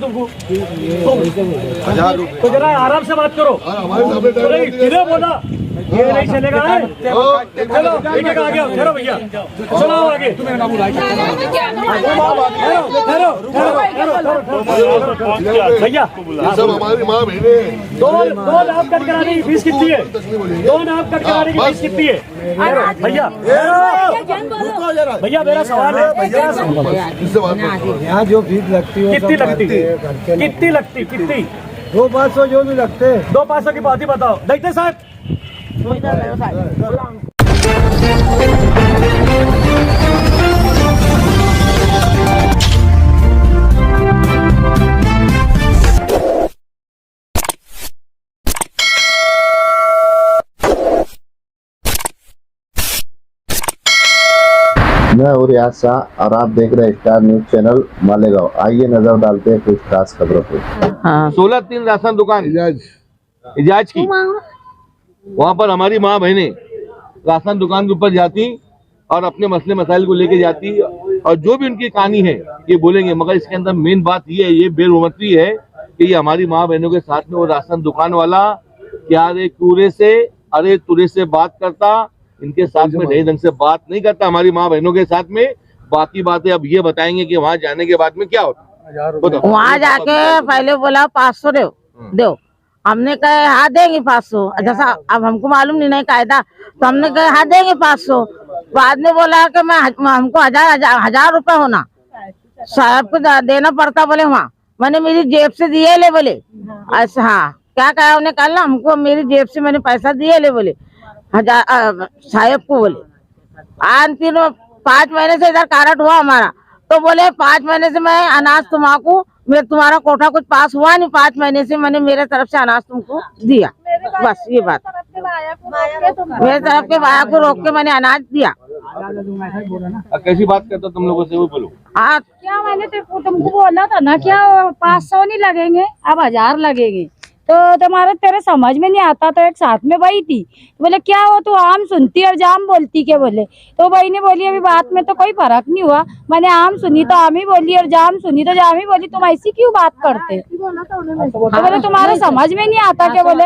तुमको 1000 रुपये तो जरा आराम से बात करो। किधर बोला ये नहीं चलेगा है। चलो एक एक आगे ठहरो भैया, सुनो आगे। भैया सब हमारी माँ बहने। दो नाम कट कराने की फीस कितनी है? 2 नाम कट कराने की फीस कितनी है? भैया भैया मेरा सवाल है, यहाँ जो फीस लगती है कितनी लगती? कितनी? 200-500 जो भी लगते हैं। 200-500 की बात ही बताओ। देखते साहब मैं हूँ रियाज शाह और आप देख रहे हैं स्टार न्यूज चैनल मालेगांव। आइए नजर डालते हैं कुछ खास खबरों पे। 16-3 राशन दुकान इजाज की, वहाँ पर हमारी माँ बहनें राशन दुकान के ऊपर जाती और अपने मसले मसाइल को लेके जाती और जो भी उनकी कहानी है ये बोलेंगे। मगर इसके अंदर मेन बात ये है, ये बेरुमती है कि ये हमारी माँ बहनों के साथ में वो राशन दुकान वाला क्या रे कूरे से अरे तुरे से बात करता, इनके साथ में सही ढंग से बात नहीं करता हमारी माँ बहनों के साथ में। बाकी बातें अब ये बताएंगे कि वहाँ जाने के बाद में क्या होता। वहाँ जाके पहले बोला 500 दो। हमने कहे हाँ देंगे 500। जैसा अब हमको मालूम नहीं कायदा, तो हमने कहे हाँ देंगे 500। बाद में बोला कि मैं हमको 1000 रुपए होना साहब को देना पड़ता। बोले वहाँ मैंने मेरी जेब से दिए ले बोले। अच्छा हाँ क्या कहा उन्हें? कल ना हमको मेरी जेब से मैंने पैसा दिए ले बोले 1000 साहब को बोले। आज 5 महीने से इधर कारट हुआ हमारा, तो बोले 5 महीने से मैं अनाज तुम्हारा कोठा कुछ पास हुआ नहीं। 5 महीने से मैंने मेरे तरफ से अनाज तुमको दिया, बस ये बात। मेरे तरफ के बाया को रोक के मैंने अनाज दिया। कैसी बात करता तुम लोगों से वो बोलो। हाँ क्या मैंने तुमको बोला था ना क्या 500 नहीं लगेंगे, अब 1000 लगेंगे। तो तुम्हारे तेरे समझ में नहीं आता, तो एक साथ में वही थी। बोले क्या वो तू आम सुनती और जाम बोलती के बोले। तो वही ने बोली अभी बात में तो कोई फर्क नहीं हुआ, मैंने आम सुनी तो आम ही बोली और जाम सुनी तो जाम ही बोली। तुम ऐसी क्यों बात करते? तो बोले तुम्हारे समझ में नहीं आता क्या बोले।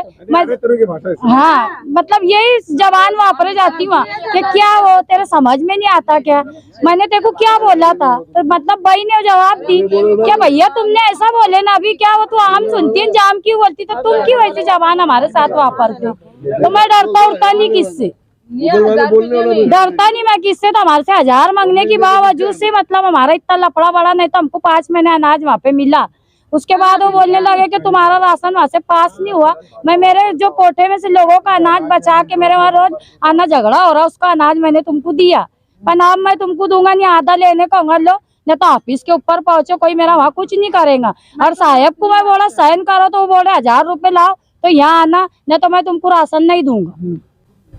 हाँ मतलब यही जबान वापरे जाती वहाँ कि क्या वो तेरे समझ में नहीं आता क्या, मैंने तेरे को क्या बोला था। तो मतलब भाई ने जवाब दी क्या भैया तुमने ऐसा बोले ना अभी, क्या वो तू आम सुनती है जाम क्यों बोलती, तो तुम क्यों ऐसी जबान हमारे साथ वापरते? तो मैं डरता उड़ता नहीं किससे, डरता नहीं मैं किससे। तो हमारे से 1000 मांगने की बावजूद से मतलब हमारा इतना लफड़ा बड़ा, नहीं तो हमको 5 महीने अनाज वहाँ पे मिला। उसके बाद वो बोलने लगे कि तुम्हारा राशन वहाँ से पास नहीं हुआ। मैं मेरे जो कोठे में से लोगों का अनाज बचा के मेरे वहाँ रोज आना झगड़ा हो रहा, उसका अनाज मैंने तुमको दिया। पर अब मैं तुमको दूंगा नहीं, आधा लेने का लो, नहीं तो ऑफिस के ऊपर पहुंचो, कोई मेरा वहाँ कुछ नहीं करेगा। और साहब को मैं बोला साइन करो, तो वो बोले 1000 रुपए लाओ तो यहाँ आना, नहीं तो मैं तुमको राशन नहीं दूंगा।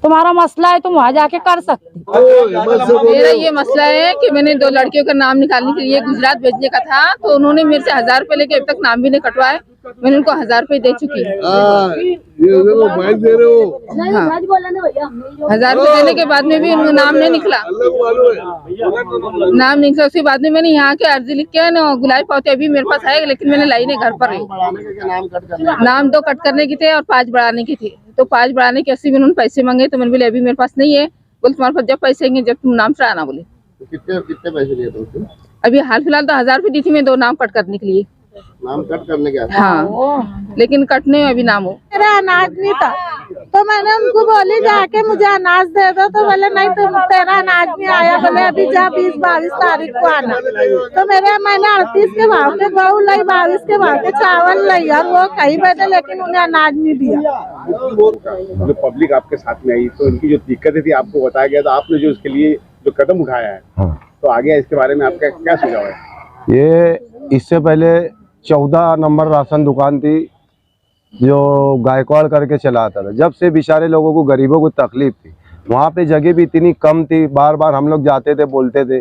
तुम्हारा मसला है तुम वहाँ जाके कर सकते। मेरा ये मसला है कि मैंने 2 लड़कियों का नाम निकालने के लिए गुजरात भेजने का था, तो उन्होंने मेरे से 1000 रुपए लेके अब तक नाम भी नहीं कटवाए। मैंने उनको 1000 रुपए दे चुकी हूँ। 1000 रुपए देने के बाद में भी उनका नाम नहीं निकला, नाम निकला। उसके बाद में मैंने यहाँ के अर्जी लिख के ना गुलाबी पावती अभी मेरे पास है, लेकिन मैंने लाई नहीं, घर पर है। नाम 2 कट करने के थे और 5 बढ़ाने के थे। तो 5 बढ़ाने के 80 में उन्होंने पैसे मांगे, तो मैंने बोले अभी मेरे पास नहीं है। बोले तुम्हारे पास जब पैसे आएंगे जब तुम नाम चढ़ाना। बोले कितने पैसे लिए थे? अभी हाल फिलहाल तो 1000 रुपए दी थी मैं 2 नाम कट करने के लिए। नाम कट करने के? हाँ लेकिन कटने में अभी नाम हो। मेरा अनाज नहीं था, तो मैंने उनको बोली जाके मुझे अनाज दे दो। तो बोले नहीं तुम तेरा अनाज नहीं आया, बोले अभी जा 20-22 तारीख को आना। तो मैंने 38 के भाव के गेहूँ लाई, 22 के भाव के चावल लाई और वो कहीं बैठे, लेकिन उन्हें अनाज नहीं दिया। जो पब्लिक आपके साथ में आई तो उनकी जो दिक्कतें थी आपको बताया गया, तो आपने जो उसके लिए जो कदम उठाया है तो आगे इसके बारे में आपका क्या सुझाव है? ये इससे पहले 14 नंबर राशन दुकान थी जो गायकवाड़ करके चलाता था। जब से बेचारे लोगों को, गरीबों को तकलीफ थी, वहाँ पे जगह भी इतनी कम थी, बार बार हम लोग जाते थे बोलते थे,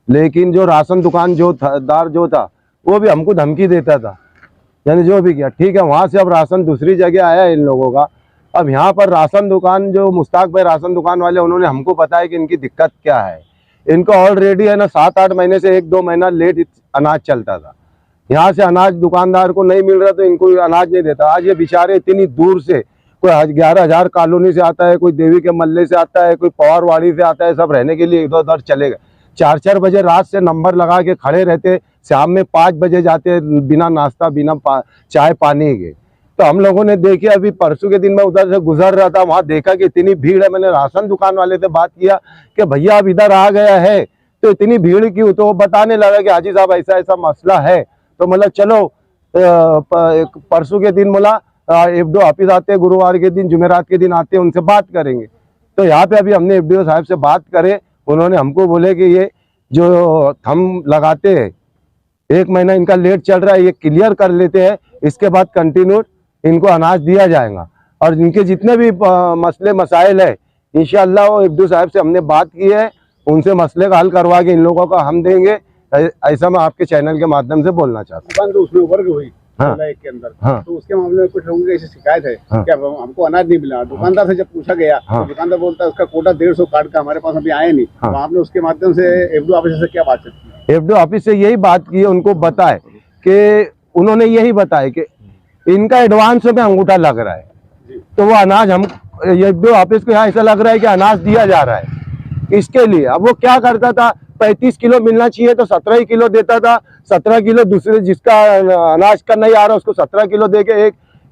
लेकिन जो राशन दुकान जो था वो भी हमको धमकी देता था। यानी जो भी किया ठीक है, वहाँ से अब राशन दूसरी जगह आया इन लोगों का। अब यहाँ पर राशन दुकान जो मुश्ताक भाई राशन दुकान वाले, उन्होंने हमको बताया कि इनकी दिक्कत क्या है। इनको ऑलरेडी है ना 7-8 महीने से 1-2 महीना लेट अनाज चलता था। यहाँ से अनाज दुकानदार को नहीं मिल रहा तो इनको अनाज नहीं देता। आज ये बेचारे इतनी दूर से, कोई 11,000 कॉलोनी से आता है, कोई देवी के मल्ले से आता है, कोई पवारवाड़ी से आता है, सब रहने के लिए इधर उधर चले गए। 4-4 बजे रात से नंबर लगा के खड़े रहते, शाम में 5 बजे जाते बिना नाश्ता बिना चाय पानी के। तो हम लोगों ने देखी, अभी परसों के दिन मैं उधर से गुजर रहा था, वहां देखा कि इतनी भीड़ है। मैंने राशन दुकान वाले से बात किया कि भैया अब इधर आ गया है तो इतनी भीड़ क्यों? तो वो बताने लगा कि हाजी साहब ऐसा ऐसा मसला है। तो मतलब चलो परसों के दिन बोला एफडीओ ऑफिस आते हैं, गुरुवार के दिन जुमेरात के दिन आते हैं, उनसे बात करेंगे। तो यहाँ पे अभी हमने एफडीओ साहब से बात करे, उन्होंने हमको बोले कि ये जो थंब लगाते हैं 1 महीना इनका लेट चल रहा है, ये क्लियर कर लेते हैं, इसके बाद कंटिन्यू इनको अनाज दिया जाएगा। और इनके जितने भी मसले मसाइल है इंशाअल्लाह वो एफडीओ साहब से हमने बात की है, उनसे मसले का हल करवा के इन लोगों का हम देंगे। ऐसा मैं आपके चैनल के माध्यम से बोलना चाहता हूँ। तो उसमें वर्ग हुई हाँ, एक के अंदर हाँ, तो उसके मामले में कुछ लोगों की ऐसी शिकायत है कि हमको अनाज नहीं मिला। दुकानदार से जब पूछा गया तो दुकानदार बोलता है उसका कोटा 150 कार्ड का हमारे पास अभी आया नहीं। तो आपने उसके माध्यम से एफडीओ ऑफिस से क्या बातचीत की? एफडीओ ऑफिस से यही बात की है, उनको बताए कि उन्होंने यही बताया कि इनका एडवांस में अंगूठा लग रहा है, तो वो अनाज हम एफडीओ ऑफिस को यहाँ ऐसा लग रहा है कि अनाज दिया जा रहा है इसके लिए। अब वो क्या करता था, 35 किलो मिलना चाहिए तो 17 किलो देता था, 17 किलो दूसरे जिसका अनाज का नहीं आ रहा उसको 17 किलो दे के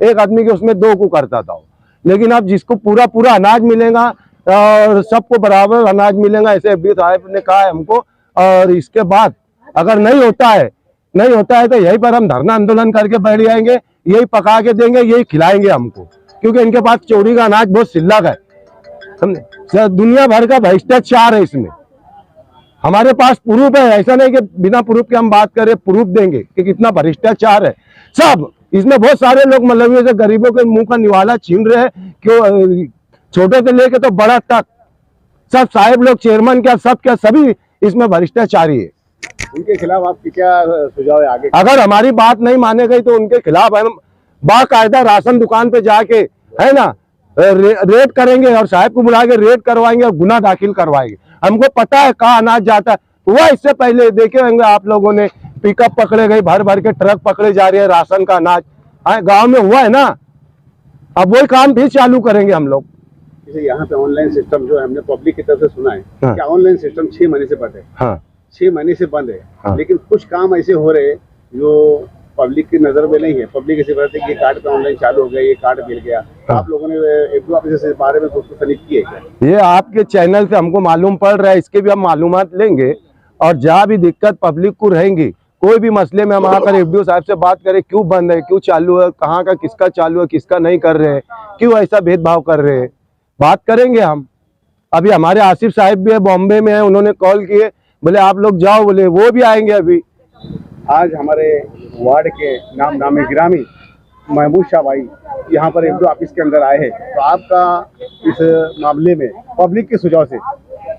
एक आदमी के उसमें 2 को करता था। लेकिन अब जिसको पूरा पूरा अनाज मिलेगा और सबको बराबर अनाज मिलेगा, ऐसे एफडीओ साहब ने कहा है हमको। और इसके बाद अगर नहीं होता है तो यहीं पर हम धरना आंदोलन करके बैठ जाएंगे, यही पका के देंगे, यही खिलाएंगे हमको, क्योंकि इनके पास चोरी का अनाज बहुत सिल्लक है। समझे, दुनिया भर का भ्रष्टाचार है इसमें। हमारे पास प्रूफ है, ऐसा नहीं कि बिना प्रूफ के हम बात करें, प्रूफ देंगे कि कितना भ्रष्टाचार है। सब इसमें बहुत सारे लोग मतलब से गरीबों के मुंह का निवाला छीन रहे हैं, क्यों छोटे से लेके तो बड़ा तक सब साहेब लोग, चेयरमैन क्या सब क्या सभी इसमें भ्रष्टाचारी है। उनके खिलाफ आपकी क्या सुझाव है आगे? अगर हमारी बात नहीं माने गई तो उनके खिलाफ हम बाकायदा राशन दुकान पे जाके है ना रेड करेंगे और साहब को बुला के रेड करवाएंगे और गुना दाखिल करवाएंगे। हमको पता है कहाँ अनाज जाता है। हुआ इससे पहले देखे होंगे आप लोगों ने, पिकअप पकड़े गए, भर भर के ट्रक पकड़े जा रहे हैं राशन का अनाज, गांव में हुआ है ना। अब वही काम फिर चालू करेंगे हम लोग। यहाँ पे ऑनलाइन सिस्टम जो है हमने पब्लिक की तरफ से सुना है कि ऑनलाइन सिस्टम 6 महीने से बंद है। हाँ, 6 महीने से बंद है। लेकिन कुछ काम ऐसे हो रहे हैं जो पब्लिक की नजर में नहीं है। पब्लिक ऐसे बताते हैं कि ये कार्ड पे ऑनलाइन चालू हो गया, ये कार्ड मिल गया। तो आप लोगों ने एफडीओ ऑफिस से इस बारे में कुछ तनिक की है क्या? ये आपके चैनल से हमको मालूम पड़ रहा है, इसके भी हम मालूमात लेंगे और जहाँ भी दिक्कत पब्लिक को रहेंगी, कोई भी मसले में हम आकर एफडीओ साहब से बात करें, क्यों बंद है, क्यों चालू है, कहाँ का किसका चालू है, किसका नहीं कर रहे हैं, क्यों ऐसा भेदभाव कर रहे हैं, बात करेंगे हम। अभी हमारे आसिफ साहब भी है, बॉम्बे में है, उन्होंने कॉल किए, बोले आप लोग जाओ, बोले वो भी आएंगे अभी। आज हमारे वार्ड के नामी गिरामी महमूद शाह भाई यहाँ पर एफडीओ ऑफिस के अंदर आए हैं। तो आपका इस मामले में पब्लिक के सुझाव से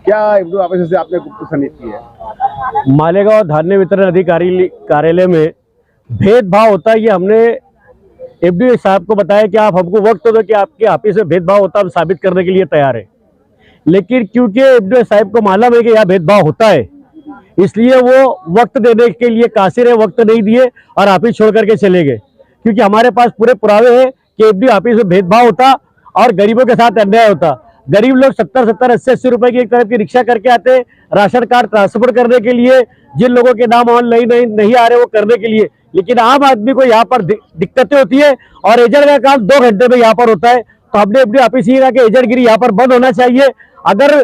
क्या एफडीओ ऑफिस से आपने गुप्त सनीत की है? मालेगांव धान्य वितरण अधिकारी कार्यालय में भेदभाव होता है, ये हमने एफडीओ साहब को बताया कि आप हमको वक्त दो कि आपके ऑफिस में भेदभाव होता है, हम साबित करने के लिए तैयार है। लेकिन क्योंकि एफडीओ साहब को मालूम है कि यहाँ भेदभाव होता है, इसलिए वो वक्त देने के लिए कासिर है, वक्त नहीं दिए और ऑफिस छोड़ करके चले गए। क्योंकि हमारे पास पूरे पुरावे हैं कि एफडीओ ऑफिस में भेदभाव होता और गरीबों के साथ अन्याय होता। गरीब लोग 70-70, 80-80 रुपए की एक तरफ की रिक्शा करके आते राशन कार्ड ट्रांसफर करने के लिए, जिन लोगों के नाम ऑनलाइन नहीं आ रहे वो करने के लिए। लेकिन आम आदमी को यहाँ पर दिक्कतें होती है और एजेंट का काम 2 घंटे में यहाँ पर होता है। तो हमने एफडीओ ऑफिस ये कहा कि एजेंटगिरी यहाँ पर बंद होना चाहिए। अगर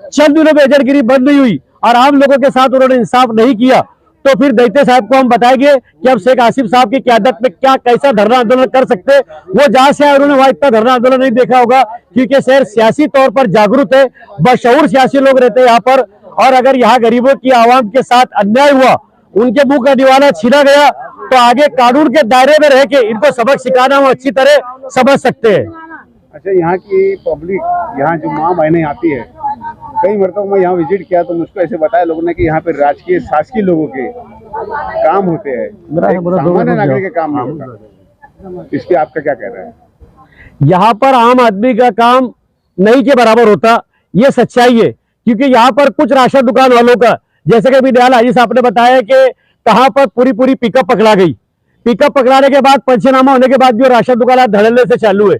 चंद दिनों में एजेंटगिरी बंद नहीं हुई और आम लोगों के साथ उन्होंने इंसाफ नहीं किया तो फिर दैत्य साहब को हम बताएंगे कि अब शेख आसिफ साहब की क़यादत में क्या कैसा धरना आंदोलन कर सकते। वो जहां से आए उन्होंने वहां इतना धरना आंदोलन नहीं देखा होगा, क्योंकि शहर सियासी तौर पर जागरूक है, बशऊर सियासी लोग रहते हैं यहाँ पर। और अगर यहाँ गरीबों की आवाम के साथ अन्याय हुआ, उनके मुंह का निवाला छीना गया, तो आगे कानून के दायरे में रह के इनको सबक सिखाना हम अच्छी तरह समझ सकते हैं। अच्छा, यहाँ की पब्लिक, यहाँ जो माँ बहनें आती है, कई मरतबा मैं यहाँ विजिट किया तो मुझको ऐसे बताया लोगों ने कि यहाँ पे राजकीय शासकीय लोगों के काम होते हैं, सामान्य नागरिक के काम नहीं होता। इस पे आपका क्या कहना है? यहाँ पर आम आदमी का काम नहीं के बराबर होता, ये सच्चाई है। क्योंकि यहाँ पर कुछ राशन दुकान वालों का, जैसे कि अभी दयाल हाजी साहब ने बताया कि कहाँ पर पूरी पिकअप पकड़ा गई। पिकअप पकड़ाने के बाद पंचनामा होने के बाद भी राशन दुकान धड़ल्ले से चालू है।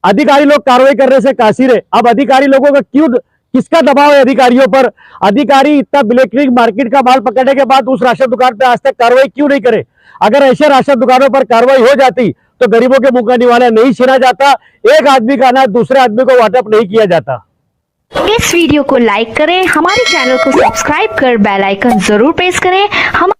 अधिकारी लोग कार्रवाई करने से कासिर है। अब अधिकारी लोगों का क्यों, किसका दबाव है अधिकारियों पर? अधिकारी इतना इलेक्ट्रिक मार्केट का माल पकड़ने के बाद उस राशन दुकान पे आज तक कार्रवाई क्यों नहीं करे? अगर ऐसे राशन दुकानों पर कार्रवाई हो जाती तो गरीबों के मुंह का निवाला नहीं छीना जाता, एक आदमी का अनाज दूसरे आदमी को वाटप नहीं किया जाता। इस वीडियो को लाइक करें, हमारे चैनल को सब्सक्राइब कर बेल आइकन जरूर प्रेस करें। हम